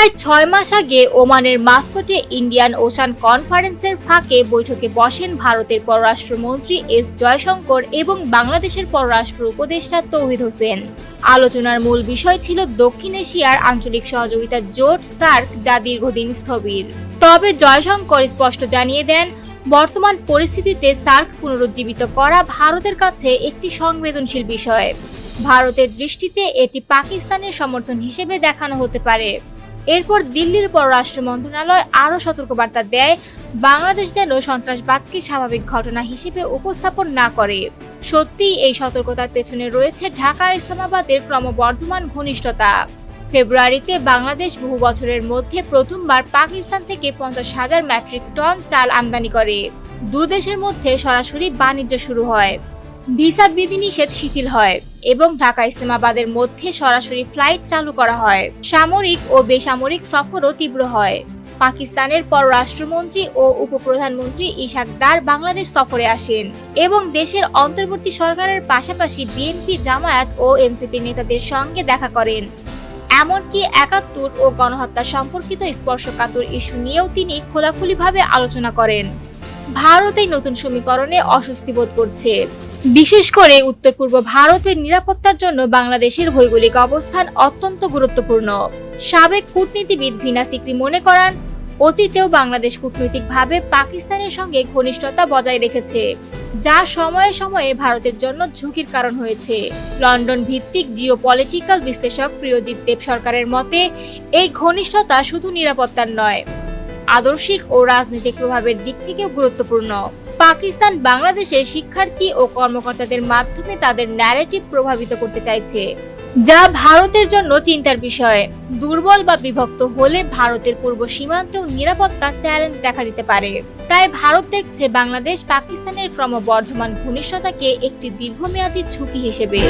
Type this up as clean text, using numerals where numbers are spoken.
প্রায় 6 মাস আগে ওমানের মাস্কটে ইন্ডিয়ান ওশান কনফারেন্সের ফাঁকে বৈঠকে বসেন ভারতের পররাষ্ট্রমন্ত্রী এস জয়শঙ্কর এবং বাংলাদেশের পররাষ্ট্র উপদেষ্টা তৌহিদ হোসেন। আলোচনার মূল বিষয় ছিল দক্ষিণ এশিয়ার আঞ্চলিক সহযোগিতা জোট সার্ক, যা দীর্ঘদিন স্থবির। তবে জয়শঙ্কর স্পষ্ট জানিয়ে দেন, বর্তমান পরিস্থিতিতে সার্ক পুনরুজ্জীবিত করা ভারতের কাছে একটি সংবেদনশীল বিষয়। ভারতের দৃষ্টিতে এটি পাকিস্তানের সমর্থন হিসেবে দেখানো হতে পারে। এরপর দিল্লির পররাষ্ট্র মন্ত্রণালয় আরও সতর্কবার্তা দেয়, বাংলাদেশ যেন সন্ত্রাসবাদকে স্বাভাবিক ঘটনা হিসেবে উপস্থাপন না করে। সত্যিই এই সতর্কতার পেছনে রয়েছে ঢাকা ইসলামাবাদের ক্রমবর্ধমান ঘনিষ্ঠতা। ফেব্রুয়ারিতে বাংলাদেশ বহু বছরের মধ্যে প্রথমবার পাকিস্তান থেকে 50,000 মেট্রিক টন চাল আমদানি করে। দুদেশের মধ্যে সরাসরি বাণিজ্য শুরু হয়, ভিসা বিধিনিষেধ শিথিল হয় এবং ঢাকা ইসলামাবাদের মধ্যে সরাসরি ফ্লাইট চালু করা হয়। সামরিক ও বেসামরিক সফরও তীব্র হয়। পাকিস্তানের পররাষ্ট্রমন্ত্রী ও উপপ্রধানমন্ত্রী ইশাক দার বাংলাদেশ সফরে আসেন এবং দেশের অন্তর্বর্তী সরকারের পাশাপাশি বিএনপি, জামায়াত ও এনসিপি নেতাদের সঙ্গে দেখা করেন। এমনকি ৭১ ও গণহত্যা সম্পর্কিত স্পর্শকাতর ইস্যু নিয়েও তিনি খোলাখুলিভাবে আলোচনা করেন। ভারত এই নতুন সমীকরণে অস্বস্তি বোধ করছে। বিশেষ করে উত্তর পূর্ব ভারতের নিরাপত্তার জন্য বাংলাদেশের ভৌগোলিক অবস্থান অত্যন্ত গুরুত্বপূর্ণ। সাবেক কূটনীতিবিদ ভিনা সিকরি মনে করেন, অতীতেও বাংলাদেশ কূটনৈতিকভাবে পাকিস্তানের সঙ্গে ঘনিষ্ঠতা বজায় রেখেছে, যা সময়ে সময়ে ভারতের জন্য ঝুঁকির কারণ হয়েছে। লন্ডন ভিত্তিক জিওপলিটিক্যাল বিশ্লেষক প্রিয়জিৎ দেব সরকারের মতে, এই ঘনিষ্ঠতা শুধু নিরাপত্তার নয়, আদর্শিক ও রাজনৈতিক প্রভাবের দিক থেকেও গুরুত্বপূর্ণ। পাকিস্তান বাংলাদেশের শিক্ষার্থী ও কর্মকর্তাদের মাধ্যমে তাদের ন্যারেটিভ প্রভাবিত করতে চাইছে, যা ভারতের জন্য চিন্তার বিষয়। দুর্বল বা বিভক্ত হলে ভারতের পূর্ব সীমান্তেও নিরাপত্তা চ্যালেঞ্জ দেখা দিতে পারে। তাই ভারত দেখছে বাংলাদেশ পাকিস্তানের ক্রমবর্ধমান ঘনিষ্ঠতাকে একটি দীর্ঘমেয়াদী ঝুঁকি হিসেবে।